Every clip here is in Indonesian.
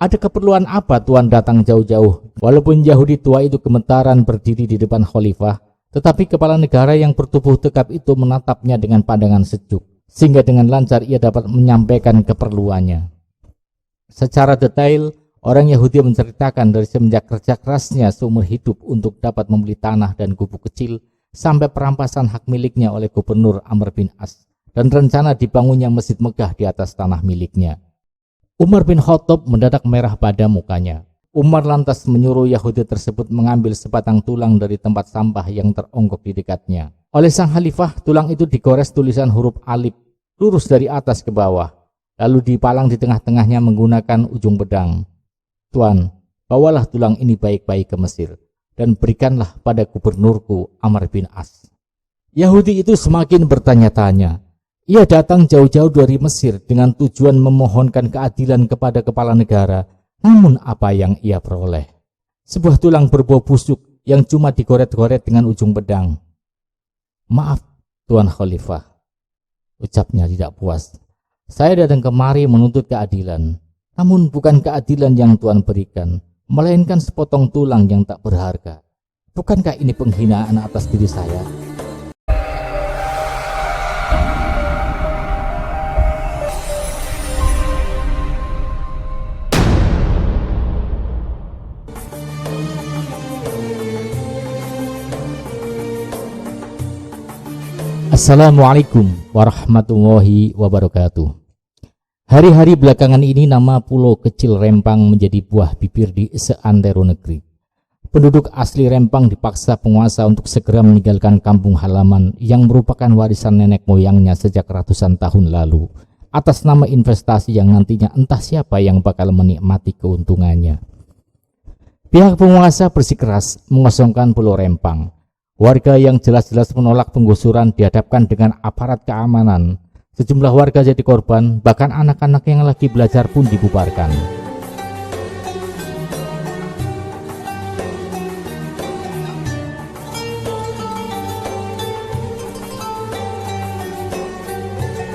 Ada keperluan apa Tuan datang jauh-jauh? Walaupun Yahudi tua itu gemetaran berdiri di depan khalifah, tetapi kepala negara yang bertubuh tegap itu menatapnya dengan pandangan sejuk, sehingga dengan lancar ia dapat menyampaikan keperluannya. Secara detail, orang Yahudi menceritakan dari semenjak kerja kerasnya seumur hidup untuk dapat membeli tanah dan gubuk kecil, sampai perampasan hak miliknya oleh Gubernur Amr bin As, dan rencana dibangunnya Masjid Megah di atas tanah miliknya. Umar bin Khattab mendadak merah pada mukanya. Umar lantas menyuruh Yahudi tersebut mengambil sebatang tulang dari tempat sampah yang teronggok di dekatnya. Oleh sang khalifah, tulang itu digores tulisan huruf alif, lurus dari atas ke bawah, lalu dipalang di tengah-tengahnya menggunakan ujung pedang. Tuan, bawalah tulang ini baik-baik ke Mesir, dan berikanlah pada gubernurku Amr bin As. Yahudi itu semakin bertanya-tanya. Ia datang jauh-jauh dari Mesir dengan tujuan memohonkan keadilan kepada kepala negara. Namun apa yang ia peroleh? Sebuah tulang berbau busuk yang cuma digoret-goret dengan ujung pedang. Maaf, Tuan Khalifah, ucapnya tidak puas. Saya datang kemari menuntut keadilan. Namun bukan keadilan yang Tuan berikan, melainkan sepotong tulang yang tak berharga. Bukankah ini penghinaan atas diri saya? Assalamualaikum warahmatullahi wabarakatuh. Hari-hari belakangan ini nama Pulau Kecil Rempang menjadi buah bibir di seantero negeri. Penduduk asli Rempang dipaksa penguasa untuk segera meninggalkan kampung halaman yang merupakan warisan nenek moyangnya sejak ratusan tahun lalu, atas nama investasi yang nantinya entah siapa yang bakal menikmati keuntungannya. Pihak penguasa bersikeras mengosongkan Pulau Rempang. Warga yang jelas-jelas menolak penggusuran dihadapkan dengan aparat keamanan. Sejumlah warga jadi korban, bahkan anak-anak yang lagi belajar pun dibubarkan.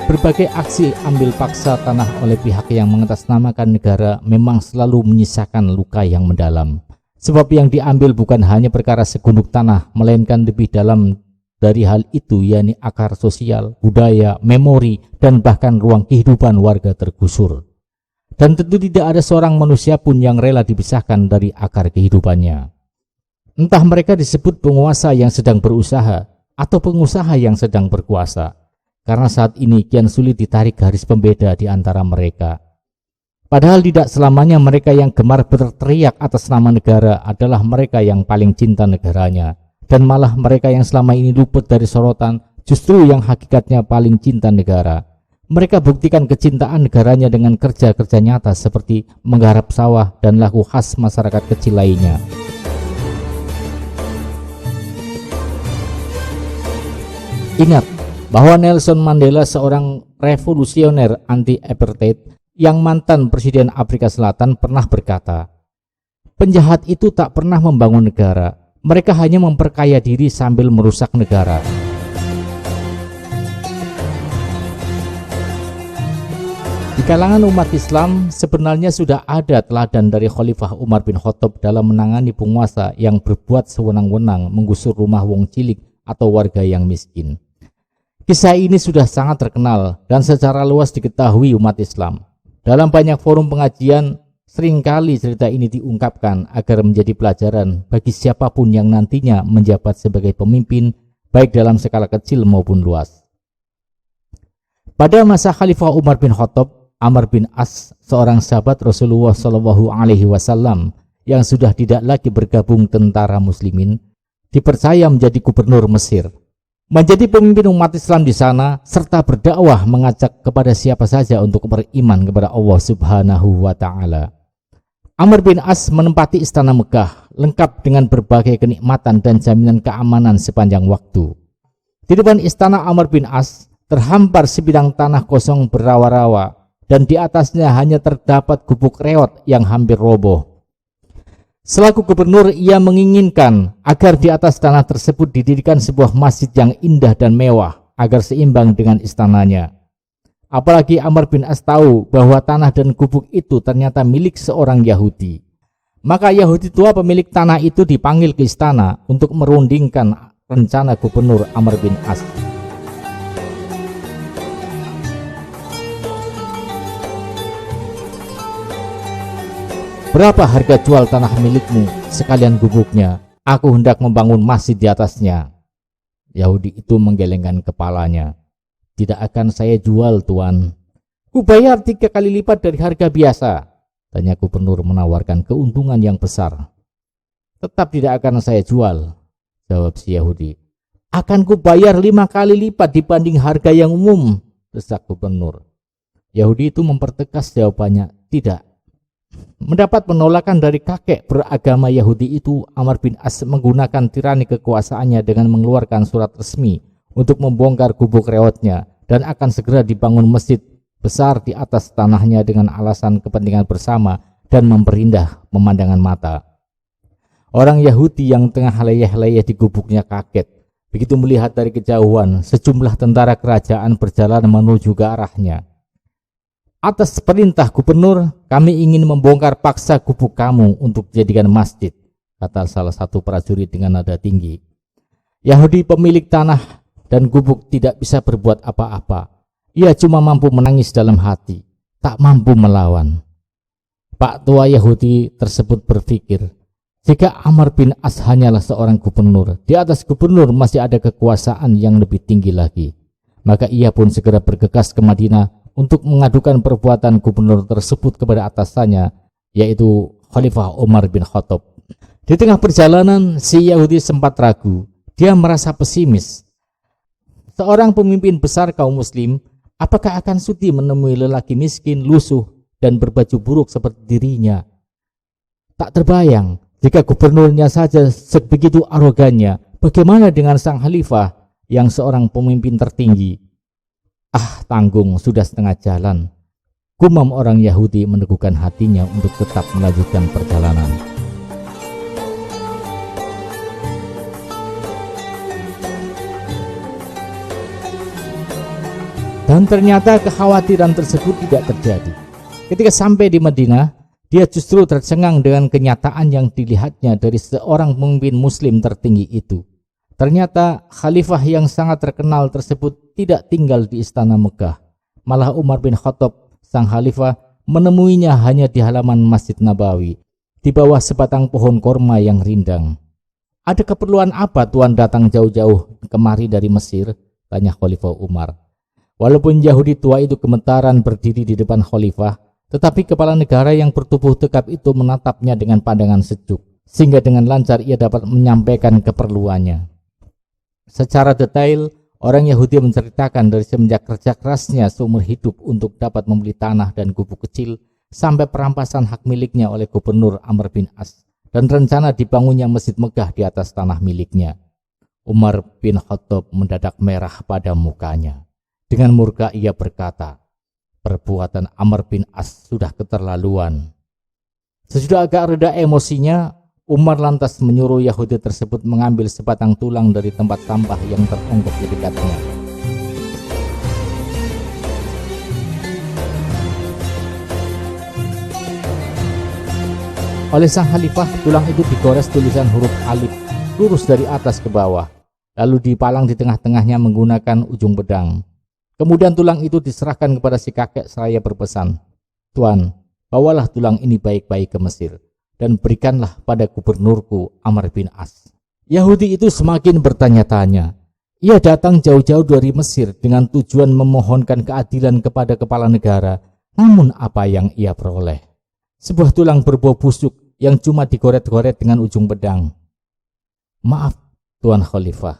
Berbagai aksi ambil paksa tanah oleh pihak yang mengatasnamakan negara memang selalu menyisakan luka yang mendalam. Sebab yang diambil bukan hanya perkara segunduk tanah, melainkan lebih dalam dari hal itu, yakni akar sosial, budaya, memori, dan bahkan ruang kehidupan warga tergusur. Dan tentu tidak ada seorang manusia pun yang rela dipisahkan dari akar kehidupannya. Entah mereka disebut penguasa yang sedang berusaha atau pengusaha yang sedang berkuasa, karena saat ini kian sulit ditarik garis pembeda di antara mereka. Padahal tidak selamanya mereka yang gemar berteriak atas nama negara adalah mereka yang paling cinta negaranya, dan malah mereka yang selama ini luput dari sorotan justru yang hakikatnya paling cinta negara. Mereka buktikan kecintaan negaranya dengan kerja-kerja nyata seperti menggarap sawah dan laku khas masyarakat kecil lainnya. Ingat bahwa Nelson Mandela, seorang revolusioner anti-apartheid yang mantan Presiden Afrika Selatan, pernah berkata, penjahat itu tak pernah membangun negara, mereka hanya memperkaya diri sambil merusak negara. Di kalangan umat Islam sebenarnya sudah ada teladan dari Khalifah Umar bin Khattab dalam menangani penguasa yang berbuat sewenang-wenang menggusur rumah wong cilik atau warga yang miskin. Kisah ini sudah sangat terkenal dan secara luas diketahui umat Islam. Dalam banyak forum pengajian, seringkali cerita ini diungkapkan agar menjadi pelajaran bagi siapapun yang nantinya menjabat sebagai pemimpin, baik dalam skala kecil maupun luas. Pada masa Khalifah Umar bin Khattab, Amr bin As, seorang sahabat Rasulullah SAW yang sudah tidak lagi bergabung tentara muslimin, dipercaya menjadi gubernur Mesir. Menjadi pemimpin umat Islam di sana serta berdakwah mengajak kepada siapa saja untuk beriman kepada Allah Subhanahu wa taala. Amr bin As menempati istana Mekah lengkap dengan berbagai kenikmatan dan jaminan keamanan sepanjang waktu. Di depan istana Amr bin As terhampar sebidang tanah kosong berawa-rawa dan di atasnya hanya terdapat gubuk reot yang hampir roboh. Selaku gubernur, ia menginginkan agar di atas tanah tersebut didirikan sebuah masjid yang indah dan mewah agar seimbang dengan istananya. Apalagi Amr bin As tahu bahwa tanah dan gubuk itu ternyata milik seorang Yahudi. Maka Yahudi tua pemilik tanah itu dipanggil ke istana untuk merundingkan rencana gubernur Amr bin As. Berapa harga jual tanah milikmu sekalian gubuknya? Aku hendak membangun masjid di atasnya. Yahudi itu menggelengkan kepalanya. Tidak akan saya jual, Tuan. Ku bayar 3 kali lipat dari harga biasa. Tanya gubernur menawarkan keuntungan yang besar. Tetap tidak akan saya jual, jawab si Yahudi. Akan ku bayar 5 kali lipat dibanding harga yang umum, desak gubernur. Yahudi itu mempertegas jawabannya, tidak. Mendapat penolakan dari kakek beragama Yahudi itu, Amr bin As menggunakan tirani kekuasaannya dengan mengeluarkan surat resmi untuk membongkar gubuk reotnya dan akan segera dibangun masjid besar di atas tanahnya dengan alasan kepentingan bersama dan memperindah pemandangan mata. Orang Yahudi yang tengah leyeh-leyeh di gubuknya kaget begitu melihat dari kejauhan sejumlah tentara kerajaan berjalan menuju ke arahnya. Atas perintah gubernur, kami ingin membongkar paksa gubuk kamu untuk dijadikan masjid, kata salah satu prajurit dengan nada tinggi. Yahudi pemilik tanah dan gubuk tidak bisa berbuat apa-apa. Ia cuma mampu menangis dalam hati, tak mampu melawan. Pak tua Yahudi tersebut berpikir, jika Amr bin As hanyalah seorang gubernur, di atas gubernur masih ada kekuasaan yang lebih tinggi lagi. Maka ia pun segera bergegas ke Madinah untuk mengadukan perbuatan gubernur tersebut kepada atasannya, yaitu Khalifah Umar bin Khattab. Di tengah perjalanan, si Yahudi sempat ragu. Dia merasa pesimis. Seorang pemimpin besar kaum muslim, apakah akan sudi menemui lelaki miskin, lusuh, dan berbaju buruk seperti dirinya? Tak terbayang, jika gubernurnya saja sebegitu arogannya, bagaimana dengan sang khalifah yang seorang pemimpin tertinggi? Ah, tanggung, sudah setengah jalan. Gumam orang Yahudi meneguhkan hatinya untuk tetap melanjutkan perjalanan. Dan ternyata kekhawatiran tersebut tidak terjadi. Ketika sampai di Madinah, dia justru tercengang dengan kenyataan yang dilihatnya dari seorang pemimpin muslim tertinggi itu. Ternyata khalifah yang sangat terkenal tersebut tidak tinggal di istana Mekah. Malah Umar bin Khattab, sang khalifah, menemuinya hanya di halaman Masjid Nabawi, di bawah sebatang pohon korma yang rindang. Ada keperluan apa Tuan datang jauh-jauh kemari dari Mesir? Tanya Khalifah Umar. Walaupun Yahudi tua itu gemetaran berdiri di depan khalifah, tetapi kepala negara yang bertubuh tegap itu menatapnya dengan pandangan sejuk, sehingga dengan lancar ia dapat menyampaikan keperluannya. Secara detail, orang Yahudi menceritakan dari semenjak kerja kerasnya seumur hidup untuk dapat membeli tanah dan gubuk kecil sampai perampasan hak miliknya oleh gubernur Amr bin As dan rencana dibangunnya masjid megah di atas tanah miliknya. Umar bin Khattab mendadak merah pada mukanya. Dengan murka ia berkata, perbuatan Amr bin As sudah keterlaluan. Sesudah agak reda emosinya, Umar lantas menyuruh Yahudi tersebut mengambil sebatang tulang dari tempat sampah yang teronggok di dekatnya. Oleh sang khalifah, tulang itu digores tulisan huruf alif lurus dari atas ke bawah, lalu dipalang di tengah-tengahnya menggunakan ujung pedang. Kemudian tulang itu diserahkan kepada si kakek seraya berpesan, Tuan, bawalah tulang ini baik-baik ke Mesir dan berikanlah pada gubernurku Amr bin As. Yahudi itu semakin bertanya-tanya. Ia datang jauh-jauh dari Mesir dengan tujuan memohonkan keadilan kepada kepala negara. Namun apa yang ia peroleh? Sebuah tulang berbau busuk yang cuma digoret-goret dengan ujung pedang. Maaf, Tuan Khalifah,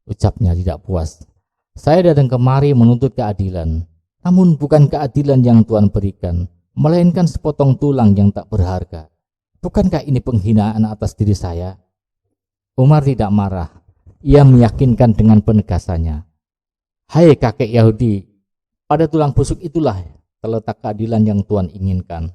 ucapnya tidak puas. Saya datang kemari menuntut keadilan. Namun bukan keadilan yang Tuan berikan, melainkan sepotong tulang yang tak berharga. Bukankah ini penghinaan atas diri saya? Umar tidak marah. Ia meyakinkan dengan penegasannya. Hai kakek Yahudi, pada tulang busuk itulah terletak keadilan yang Tuan inginkan.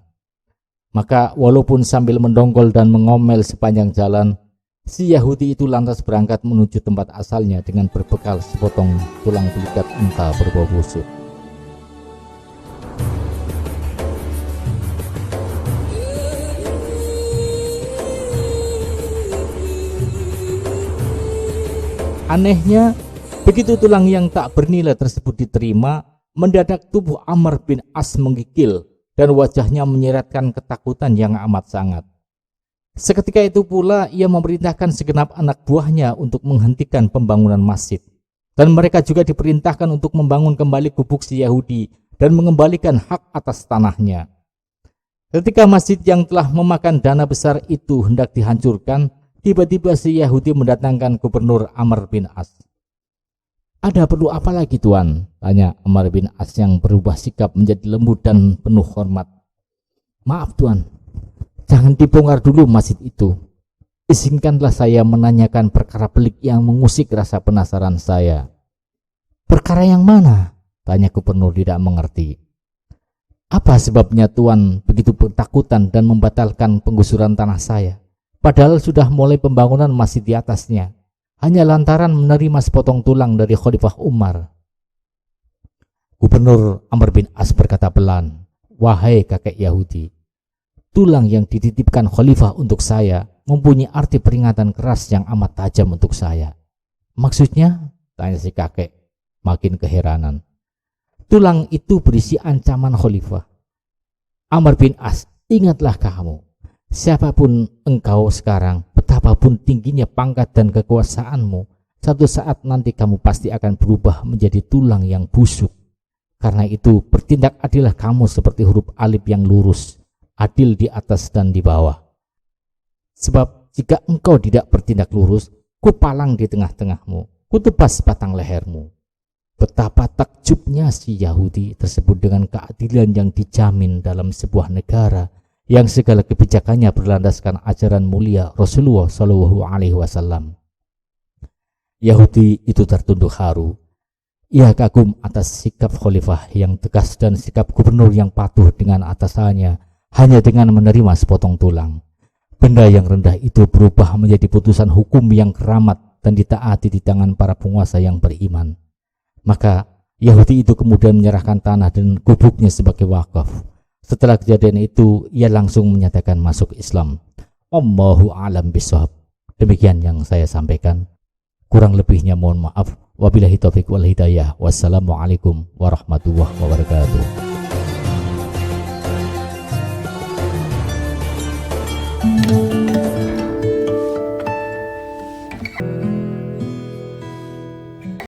Maka walaupun sambil mendongkol dan mengomel sepanjang jalan, si Yahudi itu lantas berangkat menuju tempat asalnya dengan berbekal sepotong tulang belikat unta berbau busuk. Anehnya, begitu tulang yang tak bernilai tersebut diterima, mendadak tubuh Amr bin As menggigil dan wajahnya menyiratkan ketakutan yang amat sangat. Seketika itu pula ia memerintahkan segenap anak buahnya untuk menghentikan pembangunan masjid. Dan mereka juga diperintahkan untuk membangun kembali gubuk si Yahudi dan mengembalikan hak atas tanahnya. Ketika masjid yang telah memakan dana besar itu hendak dihancurkan, tiba-tiba si Yahudi mendatangkan gubernur Amr bin As. "Ada perlu apa lagi, Tuan?" tanya Amr bin As yang berubah sikap menjadi lembut dan penuh hormat. "Maaf, Tuan, jangan dibongkar dulu masjid itu. Izinkanlah saya menanyakan perkara pelik yang mengusik rasa penasaran saya." "Perkara yang mana?" tanya gubernur tidak mengerti. "Apa sebabnya Tuan begitu ketakutan dan membatalkan penggusuran tanah saya, padahal sudah mulai pembangunan masjid di atasnya, hanya lantaran menerima sepotong tulang dari Khalifah Umar?" Gubernur Amr bin As berkata pelan, "Wahai kakek Yahudi, tulang yang dititipkan Khalifah untuk saya mempunyai arti peringatan keras yang amat tajam untuk saya." "Maksudnya?" tanya si kakek makin keheranan. "Tulang itu berisi ancaman Khalifah. Amr bin As, ingatlah kamu, siapapun engkau sekarang, betapapun tingginya pangkat dan kekuasaanmu, satu saat nanti kamu pasti akan berubah menjadi tulang yang busuk. Karena itu bertindak adillah kamu seperti huruf alif yang lurus, adil di atas dan di bawah. Sebab jika engkau tidak bertindak lurus, kupalang di tengah-tengahmu, kutebas batang lehermu." Betapa takjubnya si Yahudi tersebut dengan keadilan yang dijamin dalam sebuah negara yang segala kebijakannya berlandaskan ajaran mulia Rasulullah Shallallahu Alaihi Wasallam. Yahudi itu tertunduk haru. Ia kagum atas sikap khalifah yang tegas dan sikap gubernur yang patuh dengan atasannya hanya dengan menerima sepotong tulang. Benda yang rendah itu berubah menjadi putusan hukum yang keramat dan ditaati di tangan para penguasa yang beriman. Maka Yahudi itu kemudian menyerahkan tanah dan gubuknya sebagai wakaf. Setelah kejadian itu, ia langsung menyatakan masuk Islam. Allahu a'lam bishawab. Demikian yang saya sampaikan. Kurang lebihnya mohon maaf. Wabillahi taufiq wal hidayah. Wassalamualaikum warahmatullahi wabarakatuh.